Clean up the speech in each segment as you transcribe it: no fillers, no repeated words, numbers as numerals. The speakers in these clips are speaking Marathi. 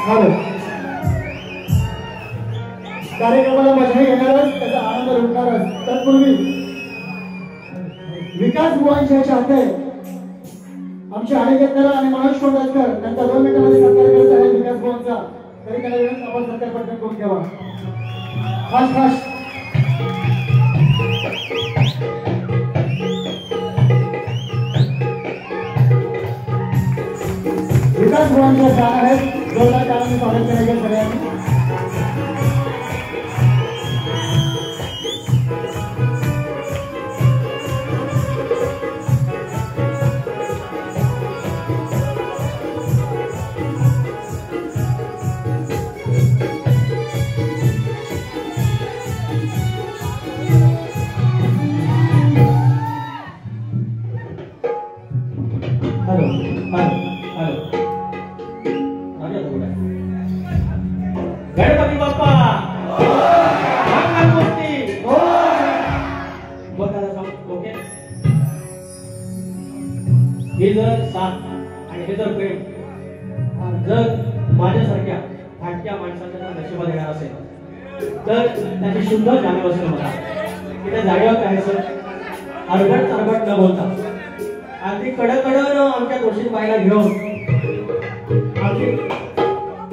हॅलो कार्यक्रमाला मजा घेणारच त्याचा आनंद लुटणारच तत्पूर्वी विकास बुवांच्या हाते आमचे आडेकर आणि मनोज कोंडकर त्यांचा 2 मिनिटांमध्ये सत्कार करत आहे विकास बुवांचा तरी त्याला वेळ आपण सत्कार पटकन करून घ्यावा फास्ट फास्ट विकास बुवांच्या गाणं आहेत जोरदार टाळ्यांनी स्वागत करायचे सगळ्यांनी गणपती बाप्पा मंगलमूर्ती ओके हे जर साथ आणि हे जर प्रेम जर माझ्यासारख्या फाटक्या माणसाच्या नशिबात येणार असेल तर त्याची शुद्ध जाणीव असेल मला की त्या जागेवर काय सर अरबट तरबट न बोलता अगदी कडकडन आमच्या दोषी बाईला घेऊन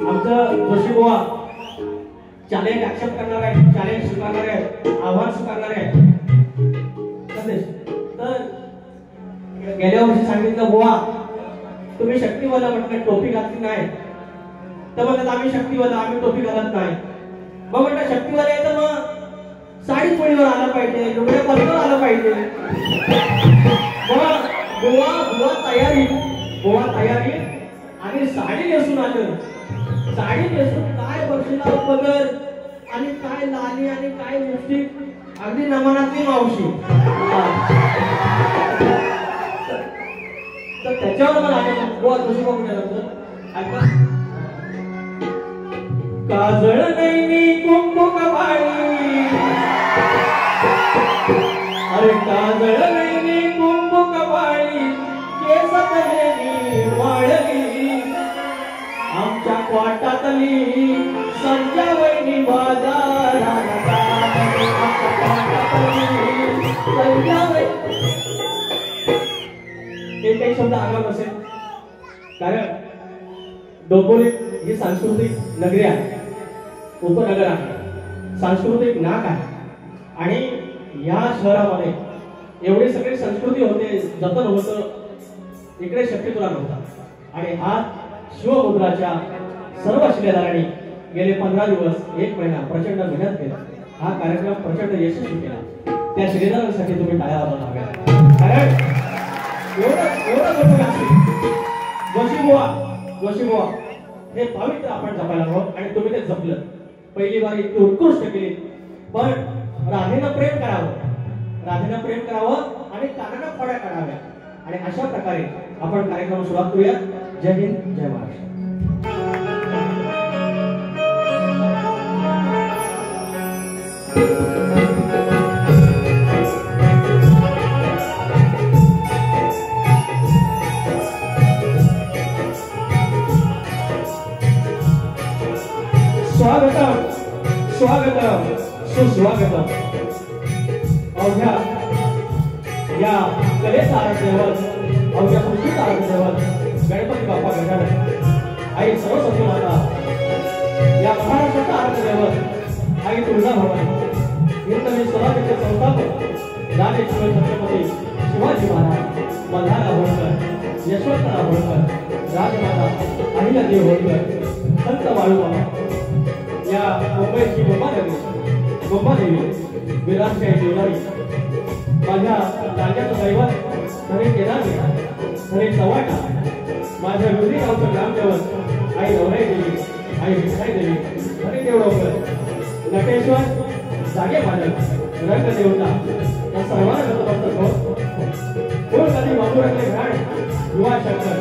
आमचं जोशी बुवा चॅलेंज ऍक्सेप्ट करणार आहे चॅलेंज स्वीकारणार आहे आव्हान स्वीकारणार आहे तर गेल्या वर्षी सांगितलं बुवा तुम्ही शक्तीवाला म्हटलं टोपी घातली नाही तर म्हणतात आम्ही शक्तीवाला आम्ही टोपी घालत नाही मग म्हटलं शक्तीवाला आहे तर मग साडी पोळीवर आलं पाहिजे लुगड्या पलवर आलं पाहिजे बुवा तयारी आणि साडी नेसून आलं साडी नेसून काय बक्षीला पदर आणि काय लाली आणि काय लिपस्टिक अगदी नमनातली मावशी तर त्याच्यावर मला आठवलं बुवा जोशी बघून ऐका काजळ नैनी कुंकू कपाळी अरे काजळ नैनी कुंकू कपाळी केस कलेनी वाढली आमच्या क्वाटातली संध्या वहिनी बाजारात एक शब्द आगाम असेल कारण डोंबिवली ही सांस्कृतिक नगरी आहे उपनगर आहे सांस्कृतिक नाक आहे आणि या शहरामध्ये एवढी सगळी संस्कृती होते जतन होतं इकडे शक्य तुला नव्हता आणि हा शिवमुद्राच्या सर्व शिलेदारांनी गेले 15 दिवस 1 महिना प्रचंड मेहनत केला हा कार्यक्रम प्रचंड यशस्वी केला त्या शिलेदारांसाठी तुम्ही टाळ्या वाजवत हव्या कारण एवढं जोशी बुवा हे पवित्र आपण जपायला हवं आणि तुम्ही ते जपलं पहिली बार इतकी उत्कृष्ट केली पण राधेनं प्रेम करावं आणि कानाला खोड्या काढाव्या आणि अशा प्रकारे आपण कार्यक्रम सुरुवात करूया जय हिंद जय महाराष्ट्र स्वागतम सुस्वागतम अवघ्या या कलेचा आराधनेवर अवघ्या सृष्टीचा आराधनेवर गणपती बाप्पा गजानन आई सरस्वती माता या महाराष्ट्राच्या आराधनेवर आई तुळजाभवानी हिंदवी स्वराज्याचे संस्थापक राजेश्वर छत्रपती शिवाजी महाराज मल्हार होळकर यशवंतराव होळकर राजमाता अहिल्यादेवी होळकर संत बाळूमामा या मुंबईची गोंबादेवी विराजशाही देवळारी माझ्या राज्याचं दैवत हरी केदारी हरी चव्हाटा माझ्या विधी गावचं ग्रामदेवत आई गौराई देवी आई भिक्षाई देवी हरी देवळकर नटेश्वर जागे मालक रंगदेवता या सर्वांना नतमस्तक होत कुलकर्णी बाबूरावले घाड युवा शंकर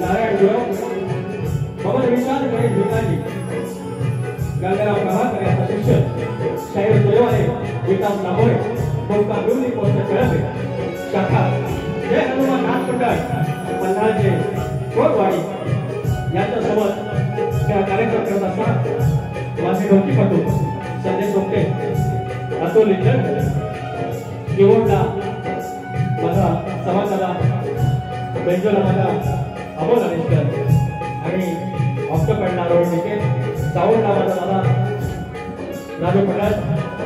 नारायण गुरव पवन विशाल गणेश भिकाजी गंगाराम प्रभाकर यांचा शिष्य शाहीर देवाने विकास नामोरे कोणता बिवली पोस्ट कळवे शाखा जय हनुमान नाथ मंडळ पन्हाळचे कोटवाडी यांच्यासोबत या कार्यक्रम करत असताना माझे ढोकीपटू संदेश सोपटे, अतुल लिंगण, कीबोर्डला माझा समाजाला, बेंजोला माझा अमोल अनिष्कर आणि ऑक्टोपॅडला रोड निकेत, साऊंडला माझा दादा राजू पठार,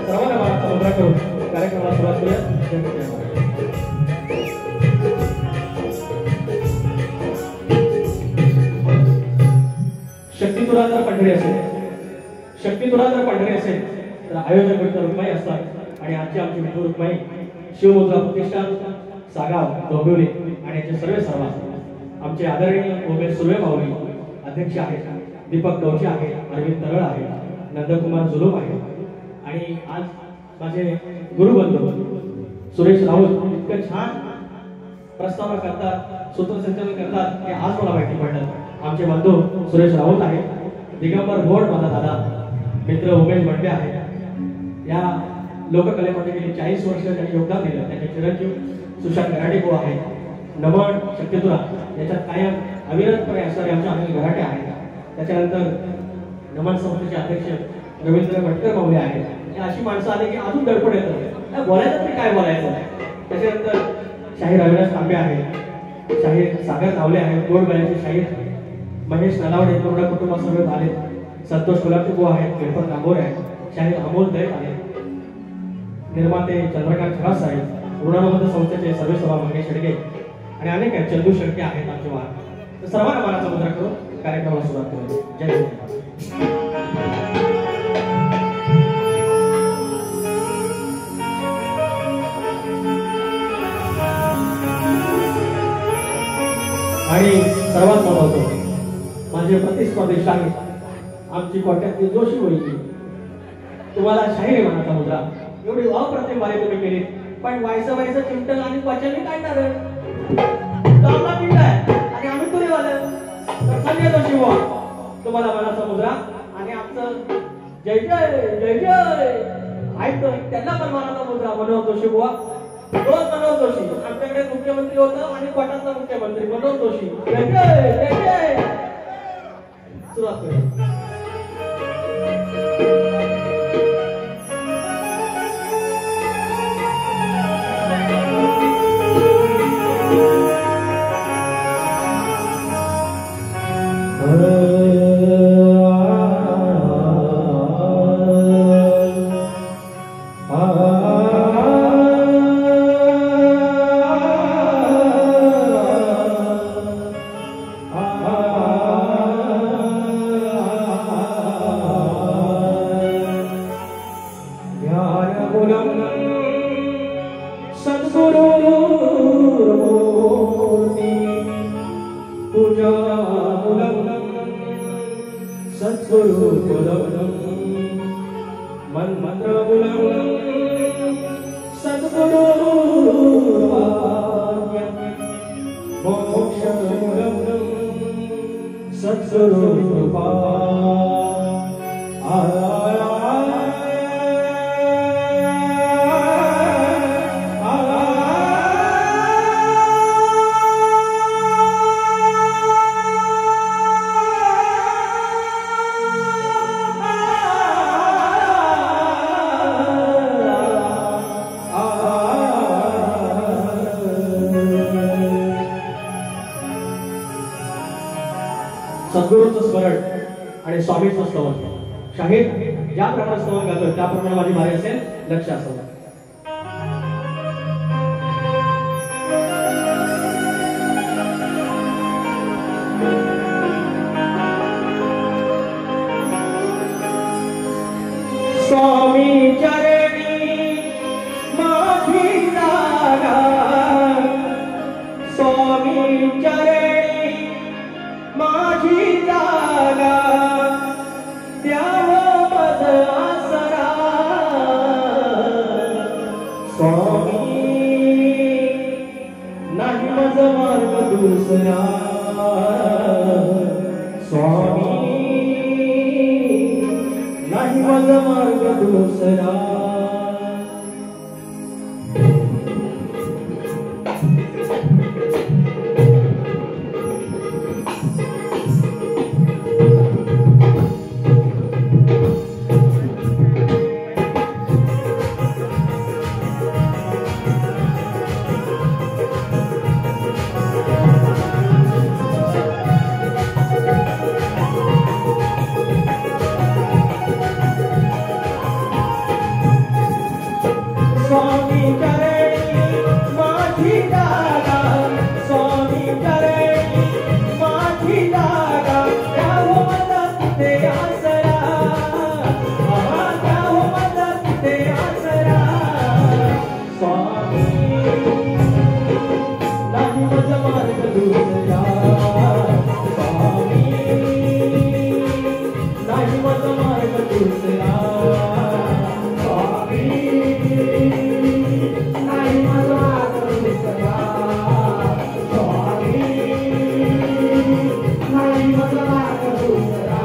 सर्वांना मला मुद्रा करून कार्यक्रमाला सुरुवात करूया. शक्ती तुला जर पंढरी असेल, शक्ती तुला जर पंढरी असेल तर आयोजक डॉक्टर रुक्माई असतात आणि आजची आमची मित्र रुक्माई शिवमुद्रा प्रतिष्ठान सागाव डोंबिवली आणि याचे सर्व आमचे आदरणीय उमेश सुर्वे माऊली अध्यक्ष आहेत, दीपक गवचे आहेत, अरविंद तरळ आहे, नंदकुमार जुलूम आहे आणि आज माझे गुरुबंधू सुरेश राऊत इतकं छान प्रस्तावना करतात, सूत्रसंचालन करतात की आज मला माहिती पडलं. आमचे बंधू सुरेश राऊत आहेत, दिगंबर भोड माझा दादा, मित्र उमेश बंडे आहे. या लोककलेमध्ये गेली 40 वर्ष त्यांनी योगदान दिलं. त्यांचे चिरंजीव सुशांत गराडे भाऊ आहेत, नमन शक्तीतुरा याच्यात कायम अविरतपणे असणारे आमचे अनिल गराटे आहेत. त्याच्यानंतर नमन समितीचे अध्यक्ष रवींद्र भटकर माऊली आहेत. अशी माणसं आली की अजून दडपण येतं, बोलायचं तरी काय बोलायचं. त्याच्यानंतर शाहीर अविनाश तांबे आहे, शाहीर सागर नावले आहेत, गोड बयाचे शाहीर महेश नलावडे पूर्ण कुटुंबासमवेत आले, संतोष गुलाबचुबू आहेत, गणपत नागोरे आहेत, शाहीर अमोल दैत आले, निर्माते चंद्रकांत खरास आहेत, ऋणानुबंध संस्थेचे सर्वेसभा मंगेश शेडगे आणि अनेक आहेत, चंदू शेडके आहेत आमचे वाहन. तर सर्वांना मानाचा मुद्रा करून कार्यक्रमाला सुरुवात करू. जय हिंद. आणि सर्वात महत्त्वाचं माझे प्रतिस्पर्धी शाहीर आमची कोट्यातली जोशी वहिनी, तुम्हाला शाहीर मनाचा मुद्रा एवढी अप्रतिम बारी तुम्ही केली, पण व्हायचं चिमटन आणि पचनी काय झालं आपला पिंड आहे आणि आम्ही तुरी वालं. तर संजय जोशी बुवा तुम्हाला मनाचा मुद्रा आणि आमचं जय जय जय जय ऐकतो त्यांना पण मनाचा मुद्रा. मनोहर जोशी बुवा, रोज मनोहर जोशी आमच्याकडे मुख्यमंत्री होतं आणि कोटाचा मुख्यमंत्री मनोहर जोशी. जय जय जय जय. सुरुवात करूया. सद्गुरूंचं स्मरण आणि स्वामींचं स्तवन. शाहीर ज्याप्रमाणे स्तवन करतोय त्याप्रमाणे माझी बारी असेल, लक्ष असावं. स्वामी चरणी माझी जागा, स्वामी चरणी माझी जागा, द्यावं मज आसरा. स्वामी नाही मज मार्ग दुसरा, स्वामी नाही मज मार्ग दुसरा. दुसरा स्वामी नाही माझा मार्ग दुसरा स्वामी नाही माझा मार्ग दुसरा स्वामी नाही माझा मार्ग दुसरा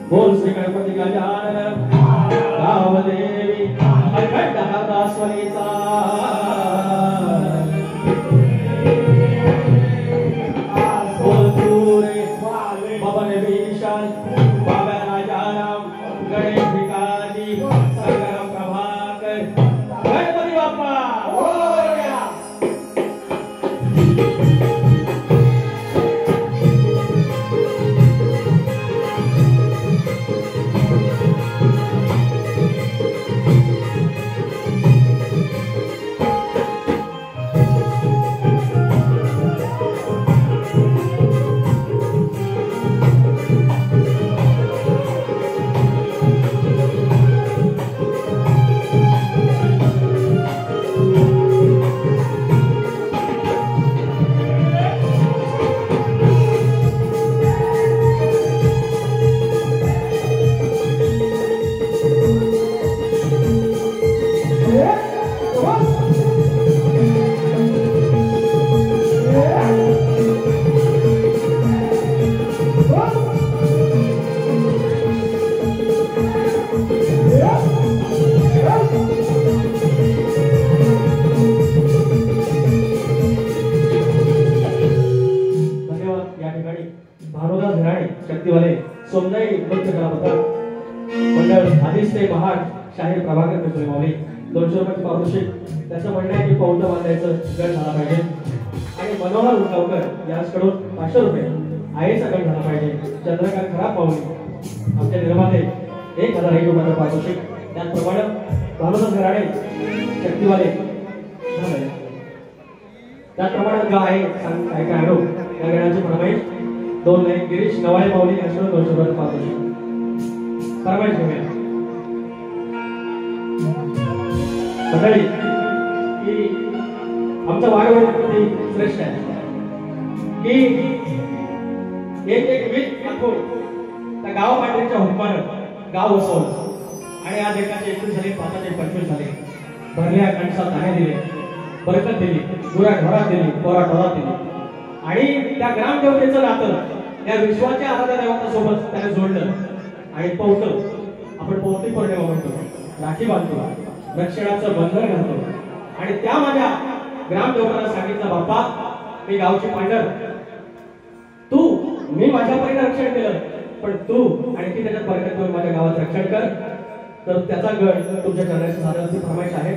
बोल श्री गणपती गजानन कामदेवी अखंड हस्तास्वनीचा बोल सूर्य पवन भीषण बाबा राजाराम गणेश भिकाजी शंकर प्रभाकर गणपती बाप्पा सोमनाई नृत्य कलावंत मंडळ आधीच ते महाड शाहीर प्रभाकर मित्र माऊली 200 रुपयाचे पारितोषिक. त्याचं म्हणणं आहे की पौंड बांधायचं गट झाला पाहिजे आणि मनोहर उठावकर याचकडून 500 रुपये आईचा गट झाला पाहिजे. चंद्रकांत खराब माऊली आमचे निर्माते 1001 रुपयाचं पारितोषिक. त्याचप्रमाणे भानुदास घराणे शक्तीवाले झालंय. त्याप्रमाणे जो आहे काय काय आलो त्या गाण्याची फरमाईश 2 लाईन गिरीश नवाळे माऊली यांच्यावर 200 रुपये पाहतो. फरमाईश घेऊया मंडळी की आमचा वारवडी श्रेष्ठ आहे की एक वीज टाकून त्या गाव पाटलीच्या हुकमानं गाव वसवलं आणि आज एकाचे 21 झाले, 5चे 25 झाले. भरल्या कणसात धान्य दिले, बरकत दिली, गुरा ढोरात दिली, पोरा ढोरात दिली आणि त्या ग्रामदेवतेचं नातं या विश्वाच्या आराध्या देवतासोबत त्याने जोडलं आणि पौतं आपण पौती पौर्णिमा म्हणतो, राखी बांधतो, रक्षणाचं बंधन घालतो आणि त्या माझ्या ग्रामदेवताला सांगितलं, बाप्पा मी गावची पांढर, तू मी माझ्या परीने रक्षण केलं पण तू आणि ती त्याच्यात बरकत देऊन माझ्या गावाचं रक्षण कर. तर त्याचा गड तुमच्या करण्याची साधारण फरमाईश आहे.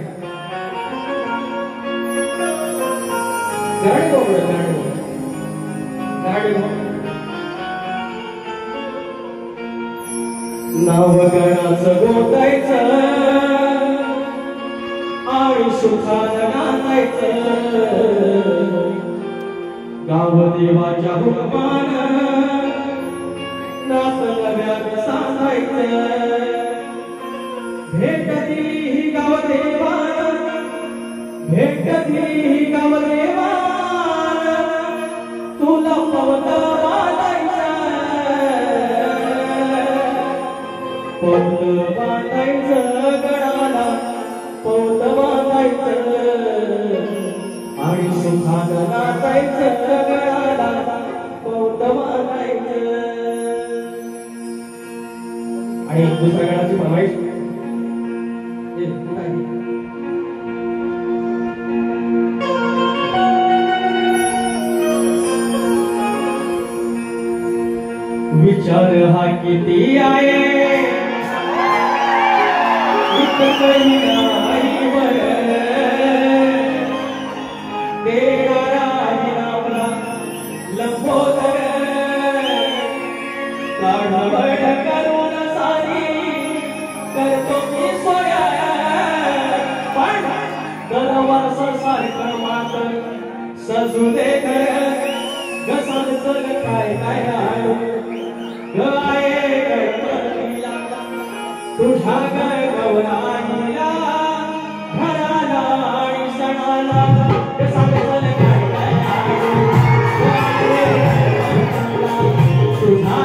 नाव गणाचं गोतायचं आणि सुखात नांदायचं, गाव देवाच्या हुकमान नात नव्यानं सांगायचं. भेट दिली ही गाव देवान, भेट दिली ही गाव देवान, तुला पवत बांधायचं, पवत बांधायचं गडाला, पवत बांधायचं आणि सुखात नाचायचं गडाला, पवत बांधायचं. आणि दुसऱ्या गडाची फरमाईश विचार हा किती आहे देणारा आपला लंबोदर, काढवड करून सारी करतो मी सोया, पण दरवर्ष सारखं मात्र सजू दे घर, घसाल सर काय काय गाये गणपतीला, तुझ्या गौराईला, घराला आणि सणाला घसाल सर काय काय तुझ्या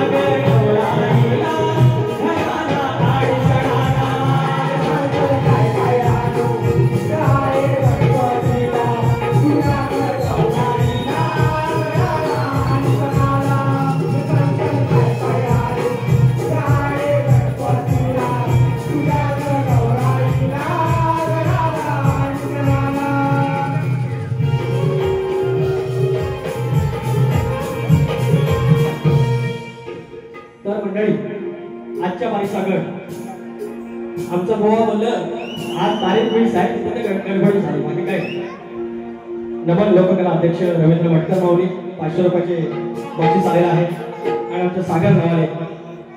गौराईला, घराला आणि सणाला घसाल सर काय काय गाये गणपतीला, तुझ्या गौराईला, घराला आणि सणाला आजच्या बाईचा गड आमचं गोवा बोललं आज तारीख 20 आहे, तिथे गडबडी झाली. बाकी काय नमन लोककला अध्यक्ष रवींद्र मटकर माऊली 500 रुपयाचे बक्षीस आलेलं आहे आणि आमच्या सागर नावाने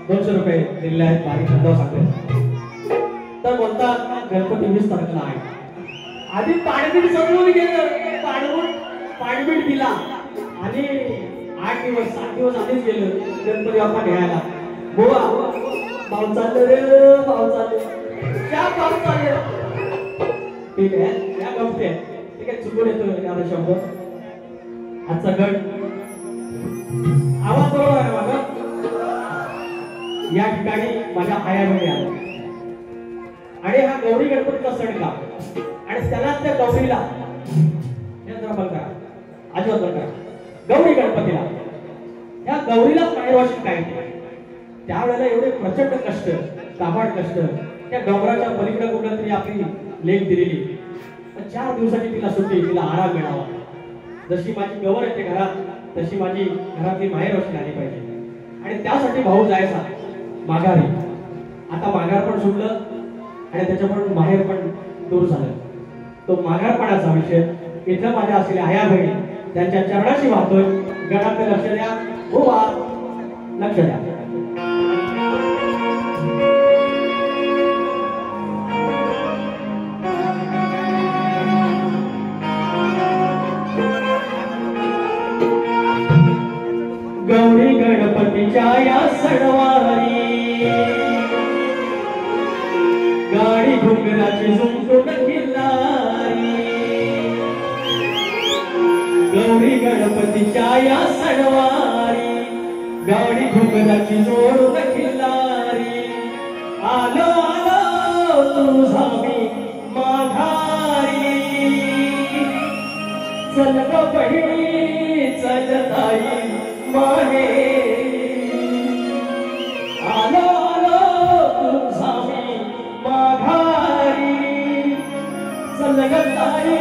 200 रुपये दिलेले आहेत. बारीक धंदा सांगते तर बोलतात गणपती 20 तारखेला आहे. आधी पाणीबीट सजवून गेलं, पाणीबीट दिला आणि 8 दिवस 7 दिवस आधीच गेलं गणपती बाप्पा घ्यायला. गोवा पाऊस चाललं रे, पाऊस चालले, क्या पाऊस चालले, ठीक आहे या गमते ठीक आहे, चुकून येतो एखादा शब्द. आजचा गड आवाज बरोबर आहे माझा. या ठिकाणी माझ्या आयामध्ये आला आणि हा गौरी गणपतीचा सण का आणि त्याला त्या गौरीला बंद करा, अजिबात बंद करा. गौरी गणपतीला या गौरीला पायवाशी काय त्यावेळेला एवढे प्रचंड कष्ट, काबाड कष्ट, त्या डोंगराच्या पलीकडे कुठं तरी आपली लेख दिलेली. 4 दिवसाची तिला सुट्टी, तिला आराम मिळावा. जशी माझी गवर येते घरात तशी माझी घरातली माहेर रोषणी आली पाहिजे आणि त्यासाठी भाऊ जायचा माघारी. आता माघार पण सुटलं आणि त्याच्या पण माहेर पण दूर झालं. तो माघारपणाचा विषय इथं माझ्या असलेल्या आया बहिणी त्यांच्या चरणाशी वाहतोय. गणाकडे लक्ष द्या, हो लक्ष द्या. गौरी गणपतीच्या या सणवारी गाडी घुगराची जोडून खिल्लारी आलो आलो तुझा मी माघारी चल ग बहिणी चल ताई माहेरी आलो आलो तुझा मी माघारी चल ग ताई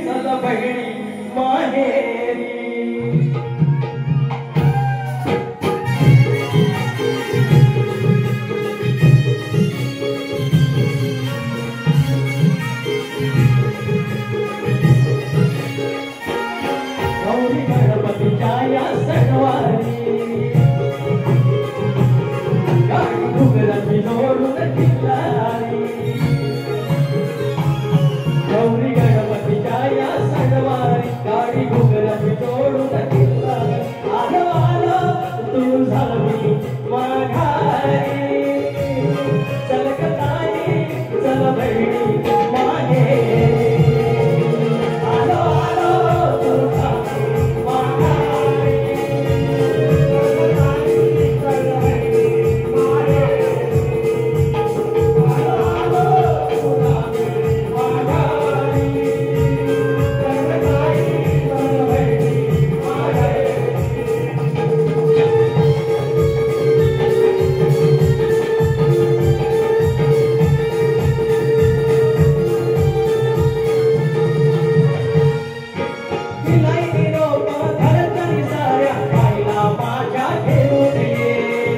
चल बहिणी माहेरी गौरी गणपतीच्या या सणवारी गाडी घुगराची जोडून खिल्लारी गौरी गणपतीच्या या सणवारी गाडी घुगराची जोडून खिल्लारी आलो आलो तुझा मी माघारी चल ग ताई चल बहिणी माहेरी आलो आलो तुझा मी माघारी चल ग ताई चल बहिणी माहेरी आलो आलो तुझा मी माघारी चल ग ताई चल बहिणी माहेरी दिलाई निरोप धरतरी साऱ्या बाईला माझ्या घेऊन ये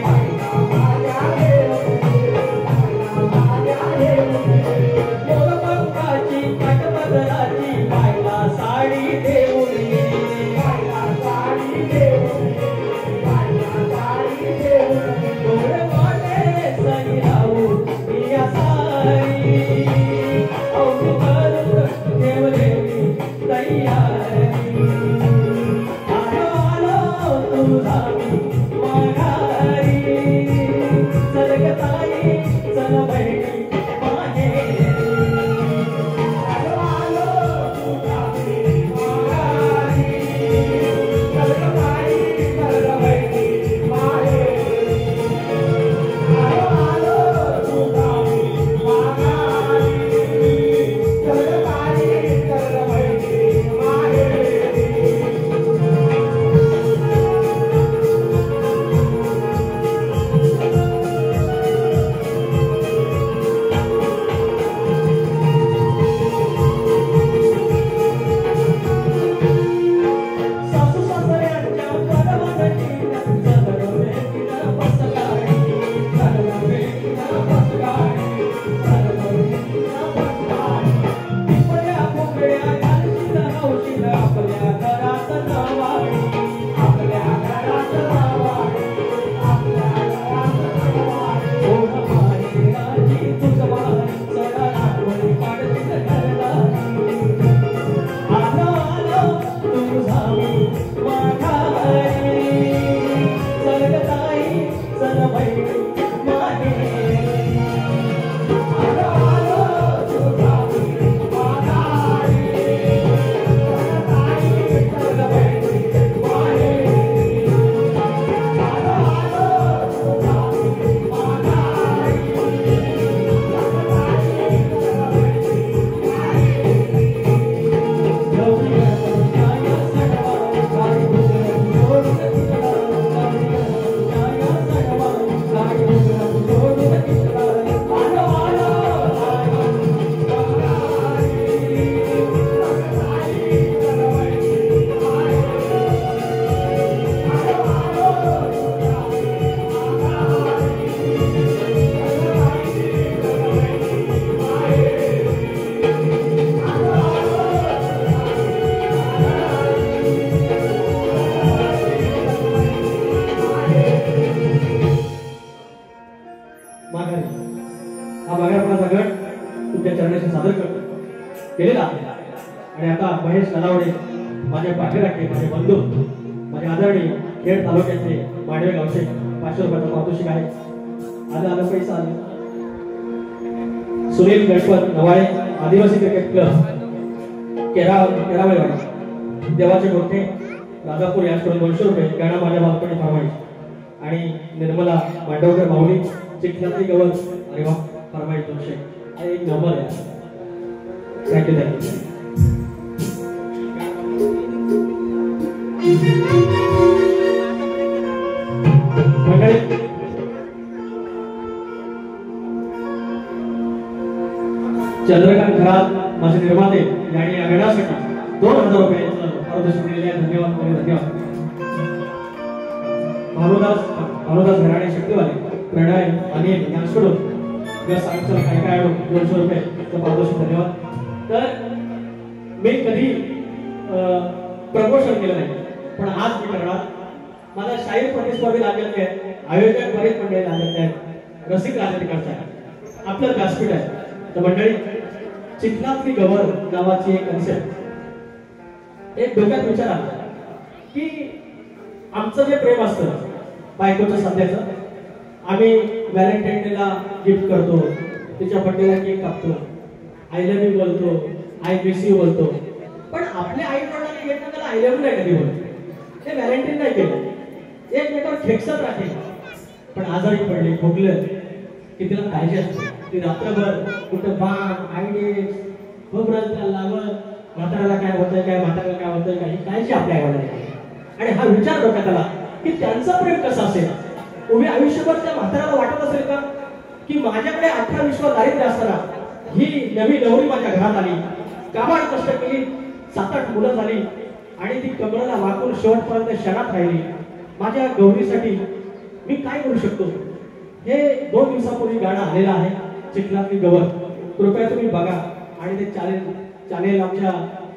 बाईला माझ्या घेऊन ये बाईला माझ्या घेऊन ये मोरपंखाची कटबदलाची बाईला साडी देऊन ये बाईला साडी देऊन ये बाईला साडी देऊन ये डोळे वाटे सई राहू या सारी औषध करून ठेवले मी तयारी आलो आलो तुझा मी माघारी चल ग ताई चल बहिणी माहेरी आलो आलो तुझा मी माघारी चल ग ताई चल बहिणी माहेरी आलो आलो तुझा मी माघारी चल ग ताई चल बहिणी माहेरी सासू सासऱ्यांच्या परवानगीनं चललो भेटीनं बस गाडी चललो भेटीनं बस गाडी चललो भेटीनं बस गाडी पिपळ्या फुगड्या घालशील हौशील आपल्या घरात नवाडी आपल्या घरात नवाडी आपल्या घरात नवाडी ओढ मारी राजी तुझवारी सडा राखोळी काढशील घरदारी आलो आलो तुझा मी माघारी चल ग ताई चल बहिणी माहेरी आलो आलो तुझा मी माघारी चल ग ताई चल बहिणी माहेरी आलो आलो तुझा मी माघारी चल ग ताई चल बहिणी माहेरी गौरी गणपतीच्या या सणवारी गाडी घुगराची जोडून खिल्लारी गौरी गणपतीच्या या सणवारी गाडी घुगराची जोडून खिल्लारी आलो आलो माघारी चल ग ताई चल बहिणी माहेरी आलो आलो तुझा मी माघारी चल ग ताई चल बहिणी माहेरी आलो माघारी हा माघारपणाचा गट तुमच्या चरणाशी सादर करतो केलेला आहे आणि आता महेश नलावडे माझे पाठीराखे माझे बंधू माझे आदरणीय खेड तालुक्यातले मांडवे गावचे 500 रुपयाचा पारितोषिक आहे आलं पैसा आले सुनील गणपत नवाळे आदिवासी क्रिकेट क्लब केरावळेवाडी देवाचे मोठे राजापूर याचकडून 200 रुपये गाणं माझ्या बालपणी फरमाईश आणि निर्मला मांडवकर माऊली चिखलातली गवळ अरे वा फरमाईश 200 आणि एक नंबर आहे. Thank you thank you. मंडळी चंद्रकांत घरात माझे निर्माते यांनी या गणासाठी 2000 रुपये पारितोषिक दिलेले आहे. धन्यवाद धन्यवाद. भानुदास घराणे शक्तीवाले प्रणय अनिल यांच्याकडून सांगितलं काय काय 200 रुपये पारितोषिक धन्यवाद. तर मी कधी प्रमोशन केलं नाही पण आज मी करणार. माझा शाहीर प्रतिस्पर्धी लागलेले आहे, आयोजक बरेच मंडळी लागलेले आहेत, रसिक राजकीकडचा आहे, आपलं व्यासपीठ आहे. तर मंडळी चिखलातली गवर नावाची एक कन्सेप्ट एक डोक्यात विचार आला की आमचं जे प्रेम असतं बायकोचं सध्याचं, आम्ही व्हॅलेंटाईन डेला गिफ्ट करतो, तिच्या बर्थडेला केक कापतो, आय लव्ह यू बोलतो, आय मिस यू बोलतो, पण आपल्या आई वडिलांनी एकमेकाला आय लव्ह यू नाही कधी बोलतो, ते व्हॅलेंटाईन नाही केलं, एकमेकावर खेकसत राहते. पण आजारी पडले खोकलं की तिला काळजी असते, ती रात्रभर कुठं बाम आयडीज खोबरं त्याला लावत म्हाताऱ्याला काय होतंय काय म्हाताऱ्याला काय होतंय काय ही काळजी आपल्या आईवडिलांनी. आणि हा विचार डोक्यात आला की त्यांचं प्रेम कसं असेल. उभे आयुष्यभर त्या म्हाताऱ्याला वाटत असेल का की माझ्याकडे 18-20 दारिद्र्य असताना ही नवी नवरी माझ्या घरात आली, काबाड कष्ट केली, 7-8 मुलं झाली आणि ती कमळाला वाकून शेवटपर्यंत शहरात राहिली. माझ्या गौरीसाठी मी काय करू शकतो. हे 2 दिवसापूर्वी गाणं आलेलं आहे चिखलातली गवर. कृपया तुम्ही बघा आणि ते चॅनेल आमच्या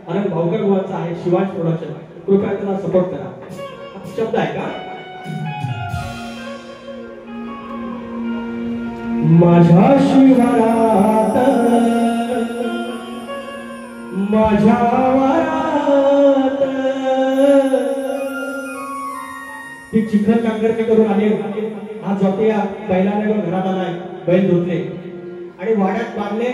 अनंत भाऊकर बुवांचं आहे, शिवांश प्रोडक्शन. कृपया त्याला सपोर्ट करा. शब्द आहे का माझ्या शिवारात माझ्या वारात ती चिखल कांगरके करून आले. आज जाते या बैलाने घरात आलाय, बैल धुतले आणि वाड्यात बांधले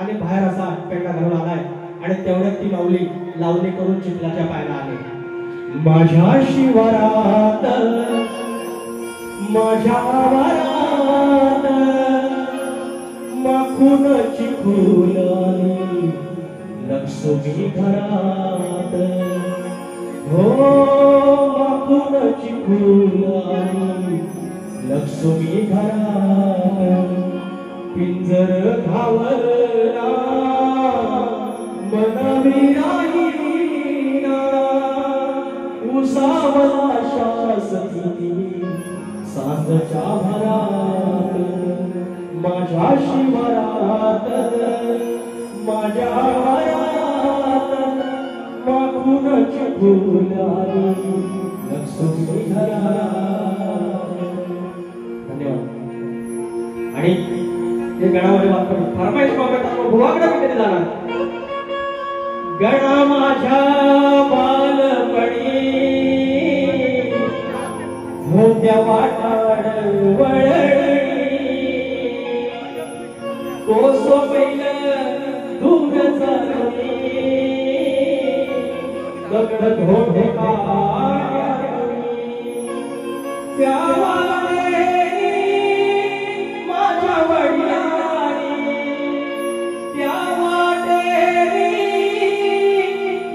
आणि बाहेर असा पेंडा घालून आलाय आणि तेवढ्यात ती माऊली लावणी करून चिखलाच्या पायाला आले. माझ्या शिवारात माझ्या वारात माखून चिखूल आली लक्ष्मी घरात. हो माखून चिखूल आली लक्ष्मी घरात. पिंजर घावला मनावी राहिना उसावला शासकी सांजच्या भरात. माझ्या शिवारात माझ्या वरात माखून चिखूल आली लक्ष्मी घरात. धन्यवाद. आणि हे गणामध्ये वाटतं फरमाईश मागतात भुवाकडे मी कधी जाणार. गणा माझ्या बालपणी होत्या वाटाड वळणी कोसो बैल दूर चालणी दगड घोडे काढणी त्यावाने माझ्या वडिलांनी त्यावाने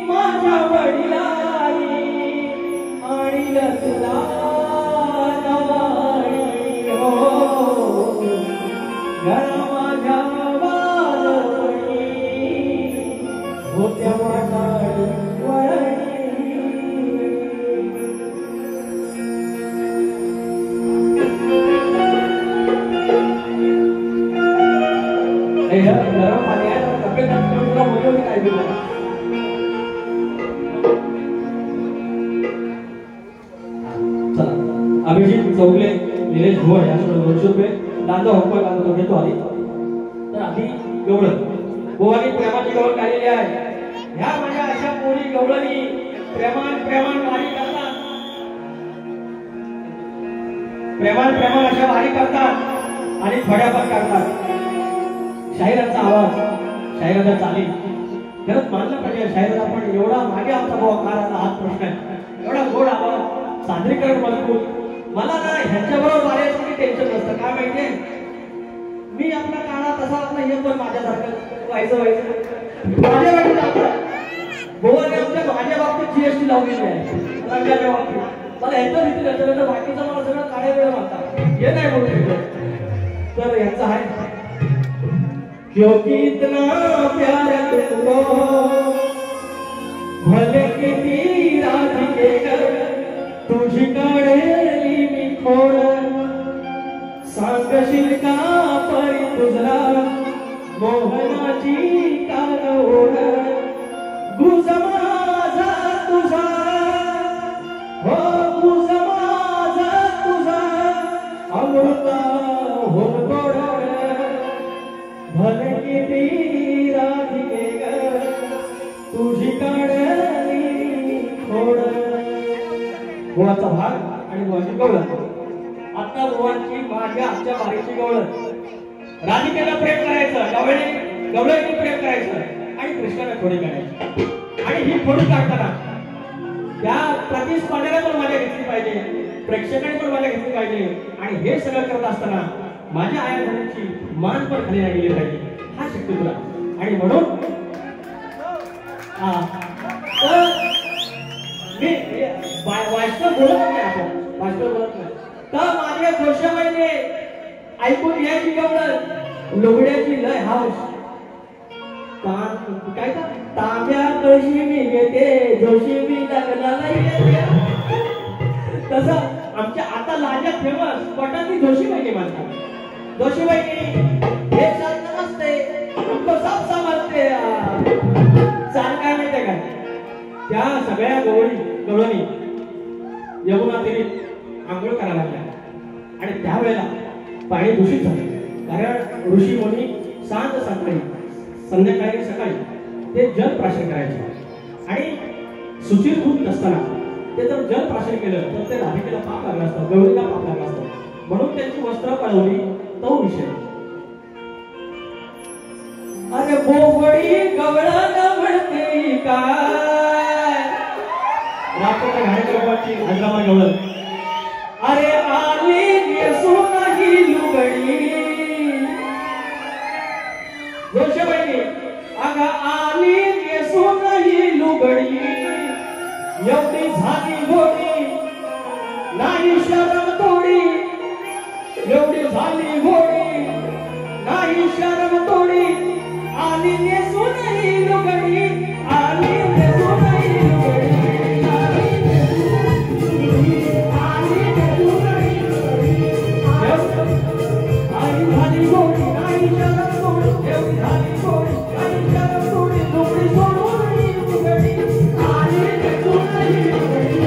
माझ्या वडिलांनी आणि तुला अभिजित चौगले निलेश भुवन याच्याकडे 200 रुपये दादा होमवर्क आणतो घेतो आधी. तर आधी गवळ भुवानी प्रेमाची गवळ काढलेली आहे. ह्या माझ्या अशा पोरी गवळणी प्रेमान वारी करतात, प्रेमान अशा वारी करतात आणि फड्या पण काढतात. शाहिराचा आवाज शाहिराचा चाली खरंच म्हणलं पाहिजे शायद आपण एवढा मागे आमचा भाऊ काळाचा हात प्रश्न आहे, एवढा गोड आवाज, सादरीकरण मजबूत. मला ना ह्यांच्याबरोबर वाऱ्याचं टेन्शन नसतं. काय माहितीये, मी आपला काळा तसा आपला हे पण माझ्यासारखं व्हायचं माझ्या माझ्या बाबतीत जीएसटी लावलेली आहे रंगाच्या बाबतीत. मला ह्याचं भीती त्याच्यानंतर बाकीचं मला सगळं काळे वेळ म्हणतात, हे नाही बोलू शकत. तर ह्याचं आहे क्योंकि इतना प्यार तुमको भले किती राधिके कर तुझी काढेली मी खोड सांगशील का परी तुझला मोहनाची कान ओढ गुज माझा तुझा हो गुज माझा तुझा अमृता हो गोड भले किती राधिके ग तुझी काढली खोड. गुळाचा भाग आणि गुळाची गवळण. आता गुळाची माझ्या आजच्या बारीची गवळण. राधिकेला प्रेम करायचं, गवळणी प्रेम करायचं आणि कृष्णाला खोडी काढायची. आणि ही खोडी काढताना त्या प्रतिस्पर्ध्याला पण माझ्या घेतली पाहिजे, प्रेक्षकांनी पण माझ्या घेतली पाहिजे. आणि हे सगळं करत असताना माझ्या आया बहिणीची मान पण खाली नाही गेली पाहिजे. हा शक्ती तुला. आणि म्हणून मी वास्तव बोलत नाही, आपण वास्तव बोलत नाही. तर माझ्या जोशाबाईने ऐकून यायची गवळण, लुगड्याची लय हाऊस. काय का तांब्या कळशी मी घेते जोशी मी लग्नाला येते. तसं आमच्या आता लाजा फेमस पटाती जोशीबाईने मानतात. जोशीबाईने हे शांत नसते, तुमको सब समजते. चाल काय माहितीये काय, त्या सगळ्या गवळणी यमुना तीरात आंघोळ करायला लागल्या. आणि त्यावेळेला पाणी दूषित झाले, कारण ऋषी मुनी सांज सकाळी संध्याकाळी सकाळी ते जल प्राशन करायचे. आणि सुचिरभूत नसताना ते जर जल प्राशन केलं तर ते राधिकेला पाप लागला असतं, गवळीला पाप लागला असतं. म्हणून त्यांची वस्त्र पळवली. तो विषय. अरे बोबडी गवळण म्हणते काय रात्र घाणेकरची हैदराबाद गवळण. अरे आली नेसून ही लुगडी जोशाबाईने अगं आली नेसून ही लुगडी एवढी झाली घोडी नाही शरम थोडी एवढी झाली घोडी नाही शरम थोडी आली नेसून ही लुगडी आली नेसून ही लुगडी झाली घोडी नाही शरम थोडी एवढी झाली घोडी नाही शरम थोडी लुगडी सोडून ही लुगडी आली नेसून ही लुगडी.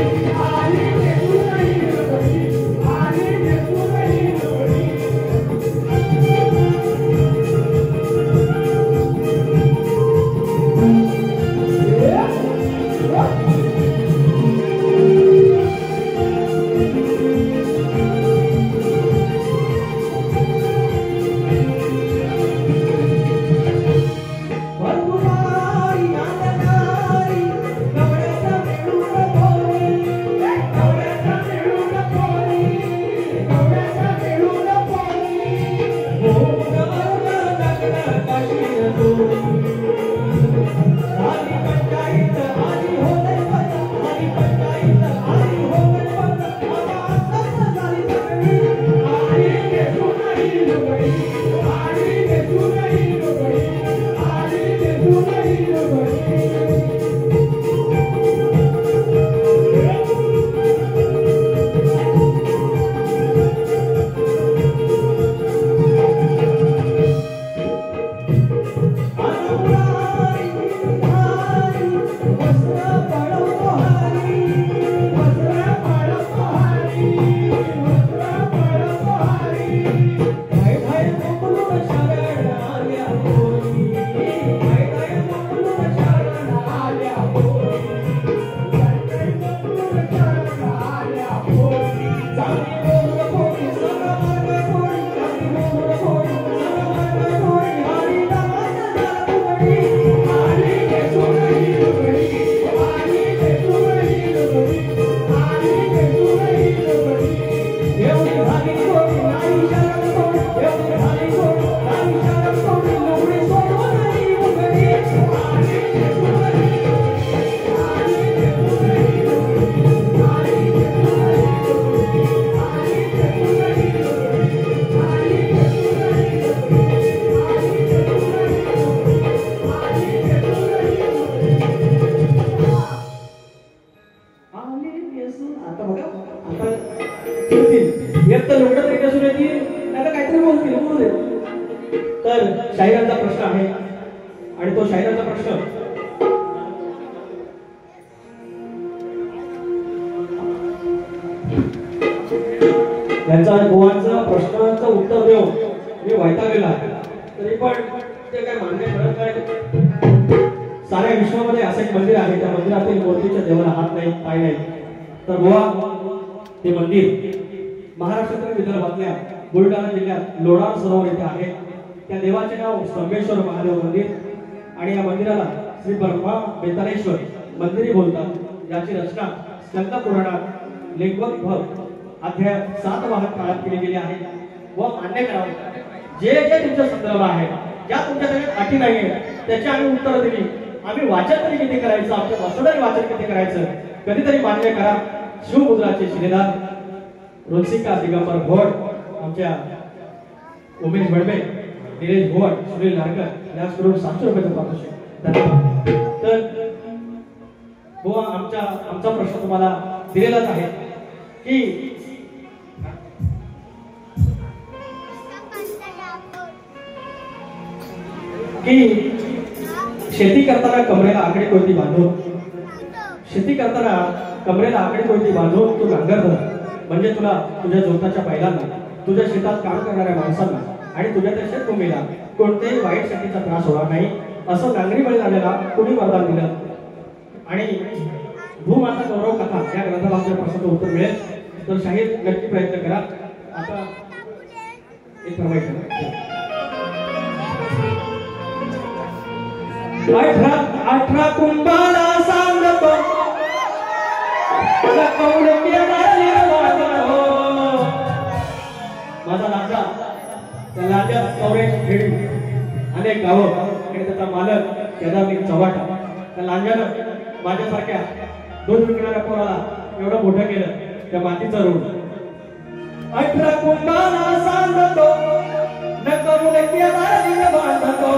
फिरतील, एक तर लोक तरी कसून येतील, नाही तर काहीतरी बोलतील, बोलू दे. तर शाहिरांचा प्रश्न आहे आणि तो शाहिरांचा प्रश्न यांचा गोवांचा प्रश्नाचं उत्तर देऊन मी वैतागलेला आहे, तरी पण ते काय मान्य करत नाही. साऱ्या विश्वामध्ये असं एक मंदिर आहे, त्या मंदिरातील मूर्तीच्या देवाला हात नाही, पाय नाही. तर गोवा ते मंदिर महाराष्ट्रातील विदर्भातल्या बुलढाणा जिल्ह्यात लोणार सरोवर येथे आहे. त्या देवाचे नाव स्तंभेश्वर महादेव मंदिर आणि या मंदिराला श्री ब्रह्मा बेताळेश्वर मंदिरी बोलतात. याची रचना स्कंद पुराणात लिंगोद्भव अध्याय 7 काळात केली गेली आहे. व मान्य करावे जे जे तुमच्या संदर्भ आहे, ज्या तुमच्या सगळ्यात अटी नाही त्याची आम्ही उत्तर दिली. आम्ही वाचन तरी किती करायचं, आमच्या वाचनाने वाचन किती करायचं, कधीतरी मान्य करा. शिवमुद्राचे शिलेदार रुचिका दिगंबर भोड, आमच्या उमेश बडबे, निलेश भोड, सुनील नारकर या करून 700 रुपयाचं पारितोषिक. धन्यवाद. तर बुवा आमचा प्रश्न तुम्हाला दिलेलाच आहे की शेती करताना कमरेला आकडे कोणती बांधून, शेती करताना कमरेला आकडे कोणती बांधून तू नांगर धर, म्हणजे तुला तुझ्या जोताच्या बैलांना, तुझ्या शेतात काम करणाऱ्या माणसांना आणि तुझ्या त्या शेतभूमीला कोणत्याही वाईट शक्तीचा त्रास होणार नाही, असं नांगरी बळी झालेला कुणी वरदान दिलं. आणि भूमाता गौरव कथा या ग्रंथाला प्रश्नाचं उत्तर मिळेल. तर शाहीर नक्की प्रयत्न करा. आता एक फरमाईश 18 कुंभाला सांगतो माझा लांजा, त्या लांजा कवरेज खेडी अनेक गावं आणि त्याचा मालक केदारनिक चव्हाटा. त्या लांजानं माझ्यासारख्या दूध विकणाऱ्या पोराला एवढं मोठं केलं, त्या मातीचं रूढ. 18 कुंभाला सांगतो न करून केदारनिक बांधतो,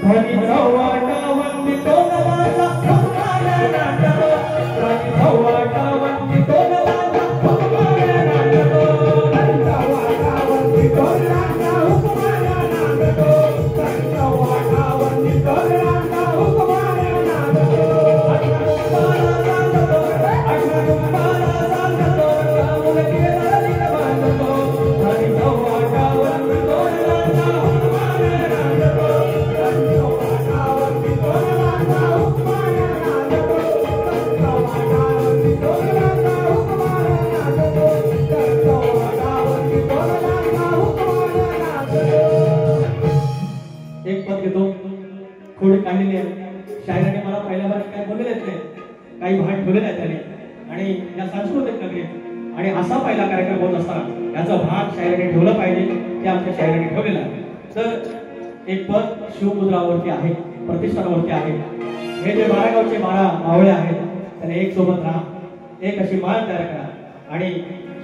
धनी चव्हाटा वंदितो न माझा हुकमाने नांदतो, धनी चव्हाटा वंदितो न माझा हुकमाने नांदतो, धनी चव्हाटा वंदितो न माझा हुकमाने नांदतो, धनी चव्हाटा वंदितो न माझा हुकमाने नांदतो. 18 कुंभाला सांगतो करून केदारनिक बांधतो, धनी चव्हाटा वंदितो न माझा हुकमाने नांदतो, धनी चव्हाटा वंदितो न माझा हुकमाने नांदतो, धनी चव्हाटा वंदितो न माझा हुकमाने नांदतो, धनी चव्हाटा वंदितो न माझा हुकमाने नांदतो. एक पद घेतो, थोडी काढलेली आहे. शायराने मला पहिल्या बार काय बोललेच नाही, काही भाग ठेवलेले आहेत त्याने. आणि या सांस्कृतिक नगरीत आणि असा पहिला कार्यक्रम होत असताना याचा भाग शायराने ठेवला पाहिजे, ते आमच्या शायराने ठेवलेला आहे. तर एक पद शिवमुद्रावरती आहे, प्रतिष्ठानावरती आहे. हे जे 12 गावचे 12 मावळे आहेत त्याने एक सोबत राहा, एक अशी माळ तयार करा आणि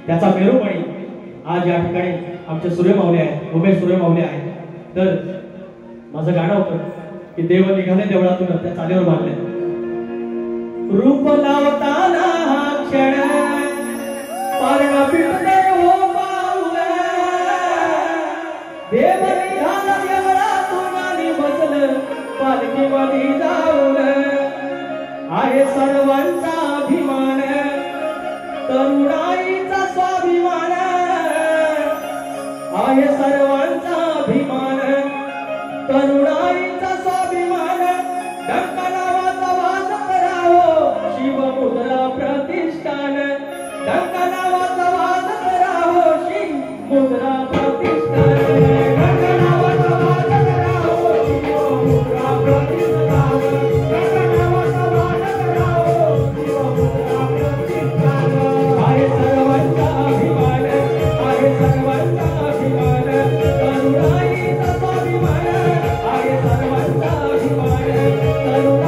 त्याचा मेरूपणी आज या ठिकाणी आमचे सूर्यमावले आहेत, उमेश सूर्यमावले आहेत. तर माझं गाणं होतं की देव निघाले देवळातून त्या चालीवर मारले, रूप लावताना हा क्षण पारणा पिटले हो पाऊले, देव निघाला देवळातून आणि बसलं पालखीमध्ये जाऊन, आहे सर्वांचा अभिमान तरुणाईचा स्वाभिमान, आहे सर्वांचा अभिमान तरुणाईचा स्वाभिमान, डंका नावाचा वाद करावो शिवमुद्रा प्रतिष्ठान, डंका नावाचा वाद करावो शिवमुद्रा प्रतिष्ठान, डंका नावाचा वाद करावो शिवमुद्रा प्रतिष्ठान, डंका नावाचा वाद करावो शिवमुद्रा प्रतिष्ठान. आहे सर्वांचा अभिमान, आहे सर्वांचा अभिमान तरुणाईचा स्वाभिमान, आहे सर्वांचा अभिमान तरुणाईचा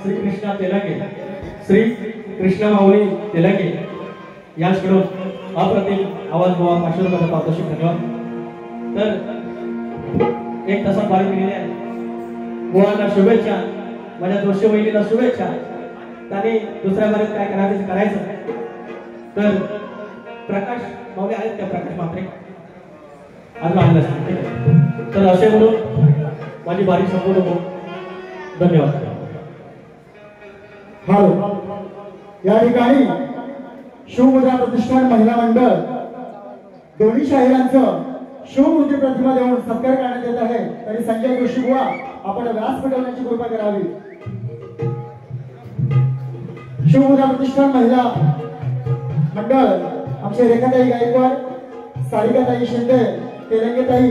श्री कृष्णा तेलंगे, श्री कृष्णा माऊली तेलंगे यांच्याकडून अप्रतिम आवाज गोवा 500 रुपयाचा पारितोषिक. धन्यवाद. तर एक तासात बारी केलेली आहे. गोवांना शुभेच्छा, माझ्या दोषी वहिनीला शुभेच्छा. त्यांनी दुसऱ्या बारीत काय करायचं करायचं. तर प्रकाश माऊली आहेत का? प्रकाश मात्रे आज आणलं. तर असे म्हणून माझी बारी संपूर्ण हो. धन्यवाद. हॅलो, या ठिकाणी शिवमुद्रा प्रतिष्ठान महिला मंडळ दोन्ही शाहिरांचं शिवमूर्ती प्रतिमा देऊन सत्कार करण्यात येत आहे. तरी संजय जोशी बुवा आपण व्यासपीठ ठेवण्याची कृपा करावी. शिवमुद्रा प्रतिष्ठान महिला मंडळ आमचे रेखाताई गायकवाड, सारिकाताई शिंदे, तेलंगेताई